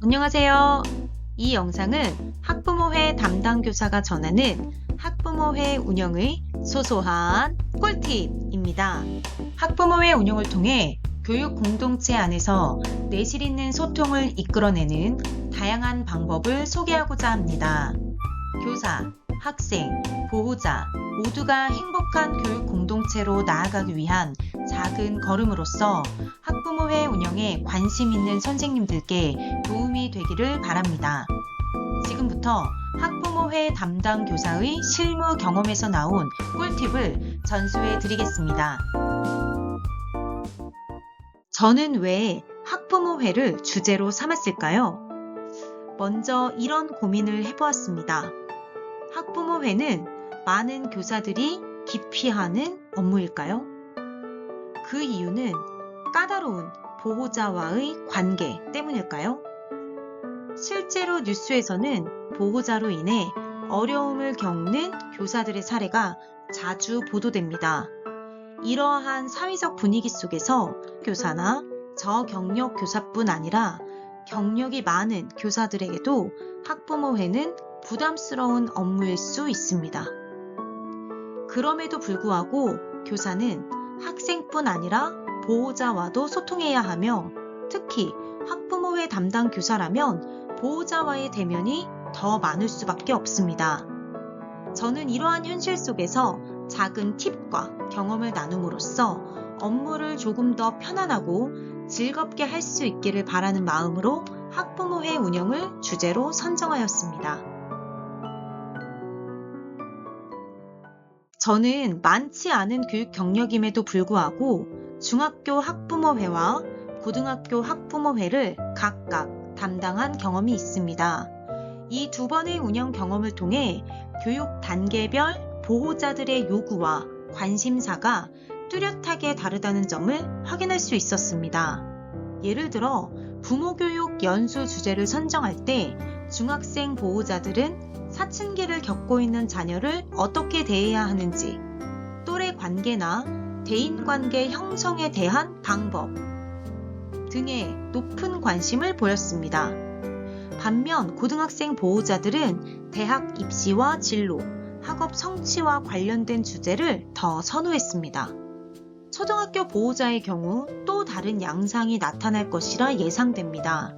안녕하세요. 이 영상은 학부모회 담당 교사가 전하는 학부모회 운영의 소소한 꿀팁입니다. 학부모회 운영을 통해 교육 공동체 안에서 내실 있는 소통을 이끌어내는 다양한 방법을 소개하고자 합니다. 교사, 학생, 보호자 모두가 행복한 교육 공동체로 나아가기 위한 작은 걸음으로써 학부모회 운영에 관심 있는 선생님들께 도움이 되기를 바랍니다. 지금부터 학부모회 담당 교사의 실무 경험에서 나온 꿀팁을 전수해 드리겠습니다. 저는 왜 학부모회를 주제로 삼았을까요? 먼저 이런 고민을 해보았습니다. 학부모회는 많은 교사들이 기피하는 업무일까요? 그 이유는 까다로운 보호자와의 관계 때문일까요? 실제로 뉴스에서는 보호자로 인해 어려움을 겪는 교사들의 사례가 자주 보도됩니다. 이러한 사회적 분위기 속에서 교사나 저경력 교사뿐 아니라 경력이 많은 교사들에게도 학부모회는 부담스러운 업무일 수 있습니다. 그럼에도 불구하고 교사는 학생뿐 아니라 보호자와도 소통해야 하며 특히 학부모회 담당 교사라면 보호자와의 대면이 더 많을 수밖에 없습니다. 저는 이러한 현실 속에서 작은 팁과 경험을 나눔으로써 업무를 조금 더 편안하고 즐겁게 할 수 있기를 바라는 마음으로 학부모회 운영을 주제로 선정하였습니다. 저는 많지 않은 교육 경력임에도 불구하고 중학교 학부모회와 고등학교 학부모회를 각각 담당한 경험이 있습니다. 이 두 번의 운영 경험을 통해 교육 단계별 보호자들의 요구와 관심사가 뚜렷하게 다르다는 점을 확인할 수 있었습니다. 예를 들어 부모교육 연수 주제를 선정할 때 중학생 보호자들은 사춘기를 겪고 있는 자녀를 어떻게 대해야 하는지, 또래 관계나 대인관계 형성에 대한 방법 등에 높은 관심을 보였습니다. 반면 고등학생 보호자들은 대학 입시와 진로, 학업 성취와 관련된 주제를 더 선호했습니다. 초등학교 보호자의 경우 또 다른 양상이 나타날 것이라 예상됩니다.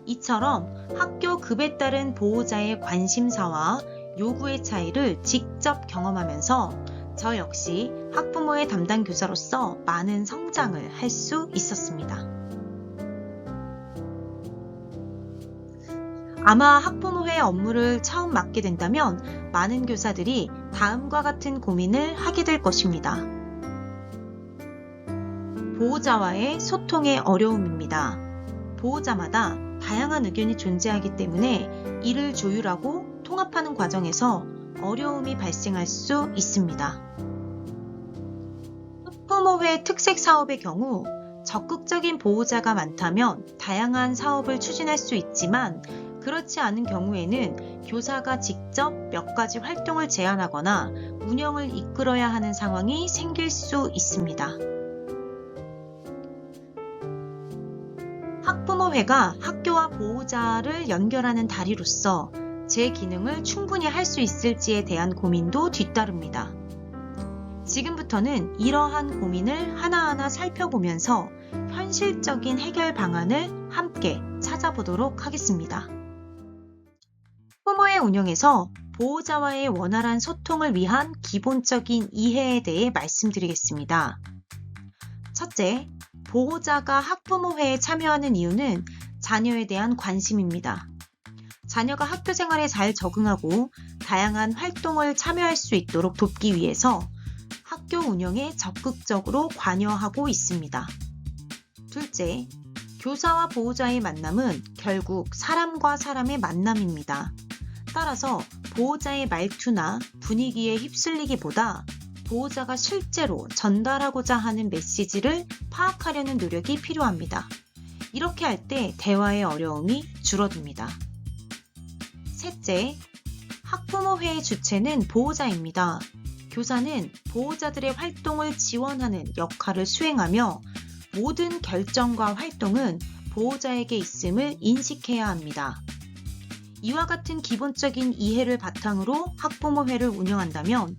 이처럼 학교 급에 따른 보호자의 관심사와 요구의 차이를 직접 경험하면서 저 역시 학부모의 담당 교사로서 많은 성장을 할 수 있었습니다. 아마 학부모회 업무를 처음 맡게 된다면 많은 교사들이 다음과 같은 고민을 하게 될 것입니다. 보호자와의 소통의 어려움입니다. 보호자마다 다양한 의견이 존재하기 때문에 이를 조율하고 통합하는 과정에서 어려움이 발생할 수 있습니다. 학부모회 특색 사업의 경우 적극적인 보호자가 많다면 다양한 사업을 추진할 수 있지만 그렇지 않은 경우에는 교사가 직접 몇 가지 활동을 제안하거나 운영을 이끌어야 하는 상황이 생길 수 있습니다. 학부모회가 학교와 보호자를 연결하는 다리로서 제 기능을 충분히 할 수 있을지에 대한 고민도 뒤따릅니다. 지금부터는 이러한 고민을 하나하나 살펴보면서 현실적인 해결 방안을 함께 찾아보도록 하겠습니다. 학부모회 운영에서 보호자와의 원활한 소통을 위한 기본적인 이해에 대해 말씀드리겠습니다. 첫째, 보호자가 학부모회에 참여하는 이유는 자녀에 대한 관심입니다. 자녀가 학교 생활에 잘 적응하고 다양한 활동을 참여할 수 있도록 돕기 위해서 학교 운영에 적극적으로 관여하고 있습니다. 둘째, 교사와 보호자의 만남은 결국 사람과 사람의 만남입니다. 따라서 보호자의 말투나 분위기에 휩쓸리기보다 보호자가 실제로 전달하고자 하는 메시지를 파악하려는 노력이 필요합니다. 이렇게 할 때 대화의 어려움이 줄어듭니다. 셋째, 학부모회의 주체는 보호자입니다. 교사는 보호자들의 활동을 지원하는 역할을 수행하며 모든 결정과 활동은 보호자에게 있음을 인식해야 합니다. 이와 같은 기본적인 이해를 바탕으로 학부모회를 운영한다면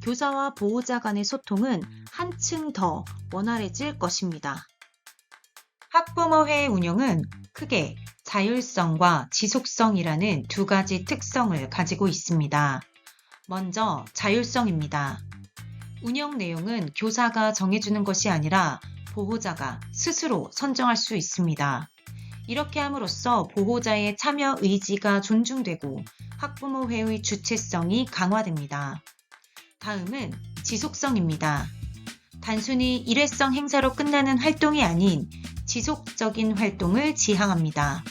교사와 보호자 간의 소통은 한층 더 원활해질 것입니다. 학부모회 운영은 크게 자율성과 지속성이라는 두 가지 특성을 가지고 있습니다. 먼저 자율성입니다. 운영 내용은 교사가 정해주는 것이 아니라 보호자가 스스로 선정할 수 있습니다. 이렇게 함으로써 보호자의 참여 의지가 존중되고 학부모회의 주체성이 강화됩니다. 다음은 지속성입니다. 단순히 일회성 행사로 끝나는 활동이 아닌 지속적인 활동을 지향합니다.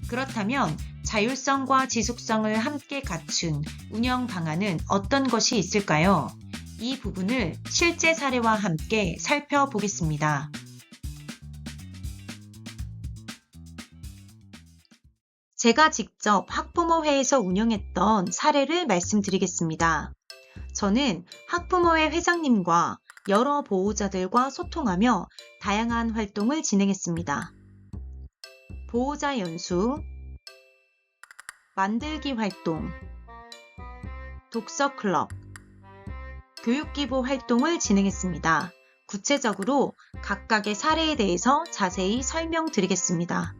그렇다면 자율성과 지속성을 함께 갖춘 운영 방안은 어떤 것이 있을까요? 이 부분을 실제 사례와 함께 살펴보겠습니다. 제가 직접 학부모회에서 운영했던 사례를 말씀드리겠습니다. 저는 학부모회 회장님과 여러 보호자들과 소통하며 다양한 활동을 진행했습니다. 보호자 연수, 만들기 활동, 독서 클럽, 교육기부 활동을 진행했습니다. 구체적으로 각각의 사례에 대해서 자세히 설명드리겠습니다.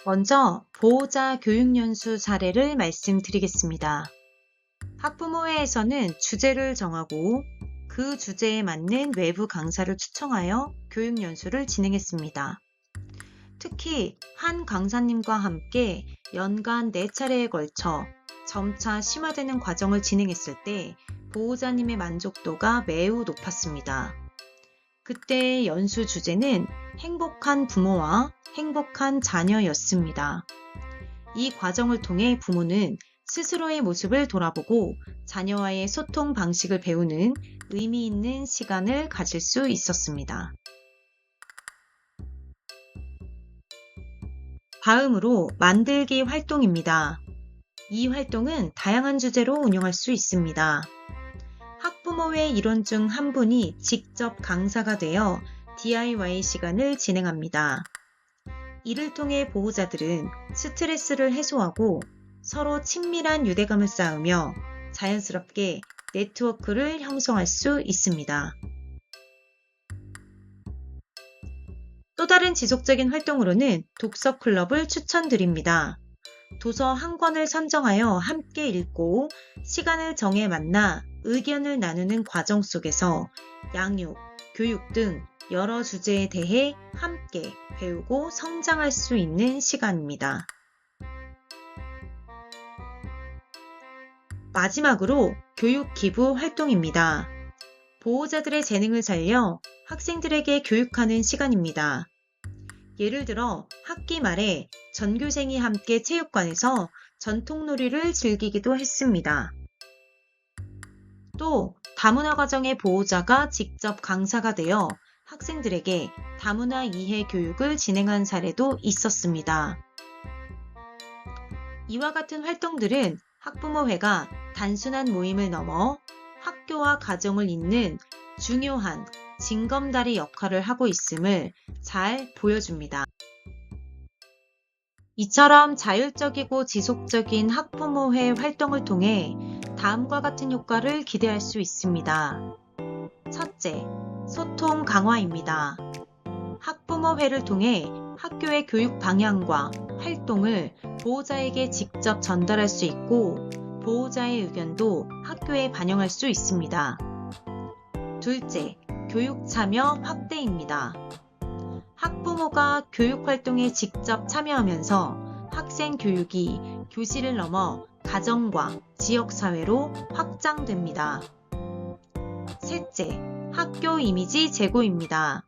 먼저 보호자 교육연수 사례를 말씀드리겠습니다. 학부모회에서는 주제를 정하고 그 주제에 맞는 외부 강사를 초청하여 교육연수를 진행했습니다. 특히 한 강사님과 함께 연간 4차례에 걸쳐 점차 심화되는 과정을 진행했을 때 보호자님의 만족도가 매우 높았습니다. 그때의 연수 주제는 행복한 부모와 행복한 자녀였습니다. 이 과정을 통해 부모는 스스로의 모습을 돌아보고 자녀와의 소통 방식을 배우는 의미 있는 시간을 가질 수 있었습니다. 다음으로 만들기 활동입니다. 이 활동은 다양한 주제로 운영할 수 있습니다. 학부모회 일원 중 한 분이 직접 강사가 되어 DIY 시간을 진행합니다. 이를 통해 보호자들은 스트레스를 해소하고 서로 친밀한 유대감을 쌓으며 자연스럽게 네트워크를 형성할 수 있습니다. 또 다른 지속적인 활동으로는 독서 클럽을 추천드립니다. 도서 한 권을 선정하여 함께 읽고 시간을 정해 만나 의견을 나누는 과정 속에서 양육, 교육 등 여러 주제에 대해 함께 배우고 성장할 수 있는 시간입니다. 마지막으로 교육 기부 활동입니다. 보호자들의 재능을 살려 학생들에게 교육하는 시간입니다. 예를 들어 학기 말에 전교생이 함께 체육관에서 전통놀이를 즐기기도 했습니다. 또 다문화 가정의 보호자가 직접 강사가 되어 학생들에게 다문화 이해 교육을 진행한 사례도 있었습니다. 이와 같은 활동들은 학부모회가 단순한 모임을 넘어 학교와 가정을 잇는 중요한 징검다리 역할을 하고 있음을 잘 보여줍니다. 이처럼 자율적이고 지속적인 학부모회 활동을 통해 다음과 같은 효과를 기대할 수 있습니다. 첫째, 소통 강화입니다. 학부모회를 통해 학교의 교육 방향과 활동을 보호자에게 직접 전달할 수 있고 보호자의 의견도 학교에 반영할 수 있습니다. 둘째, 교육 참여 확대입니다. 학부모가 교육 활동에 직접 참여하면서 학생 교육이 교실을 넘어 가정과 지역사회로 확장됩니다. 셋째, 학교 이미지 제고입니다.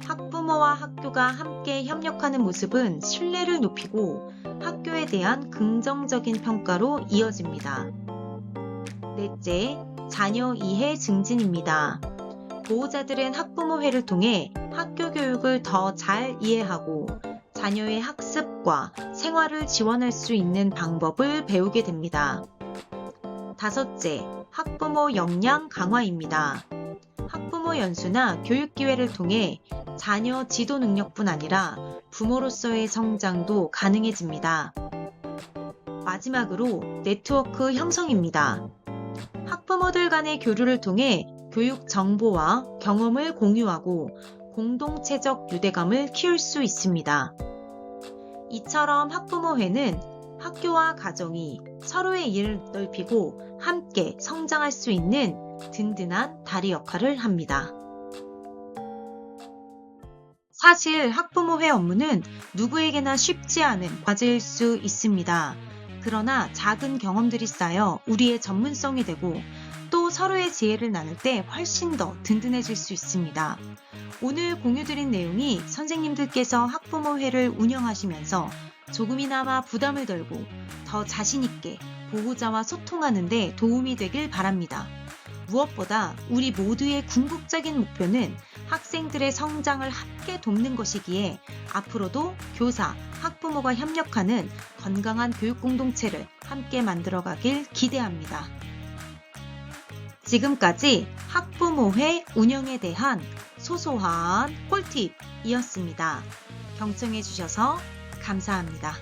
학부모와 학교가 함께 협력하는 모습은 신뢰를 높이고 학교에 대한 긍정적인 평가로 이어집니다. 넷째, 자녀 이해 증진입니다. 보호자들은 학부모회를 통해 학교 교육을 더 잘 이해하고 자녀의 학습과 생활을 지원할 수 있는 방법을 배우게 됩니다. 다섯째, 학부모 역량 강화입니다. 학부모 연수나 교육 기회를 통해 자녀 지도 능력뿐 아니라 부모로서의 성장도 가능해집니다. 마지막으로 네트워크 형성입니다. 학부모들 간의 교류를 통해 교육 정보와 경험을 공유하고 공동체적 유대감을 키울 수 있습니다. 이처럼 학부모회는 학교와 가정이 서로의 이해를 넓히고 함께 성장할 수 있는 든든한 다리 역할을 합니다. 사실 학부모회 업무는 누구에게나 쉽지 않은 과제일 수 있습니다. 그러나 작은 경험들이 쌓여 우리의 전문성이 되고 또 서로의 지혜를 나눌 때 훨씬 더 든든해질 수 있습니다. 오늘 공유드린 내용이 선생님들께서 학부모회를 운영하시면서 조금이나마 부담을 덜고 더 자신있게 보호자와 소통하는 데 도움이 되길 바랍니다. 무엇보다 우리 모두의 궁극적인 목표는 학생들의 성장을 함께 돕는 것이기에 앞으로도 교사, 학부모가 협력하는 건강한 교육 공동체를 함께 만들어가길 기대합니다. 지금까지 학부모회 운영에 대한 소소한 꿀팁이었습니다. 경청해 주셔서 감사합니다.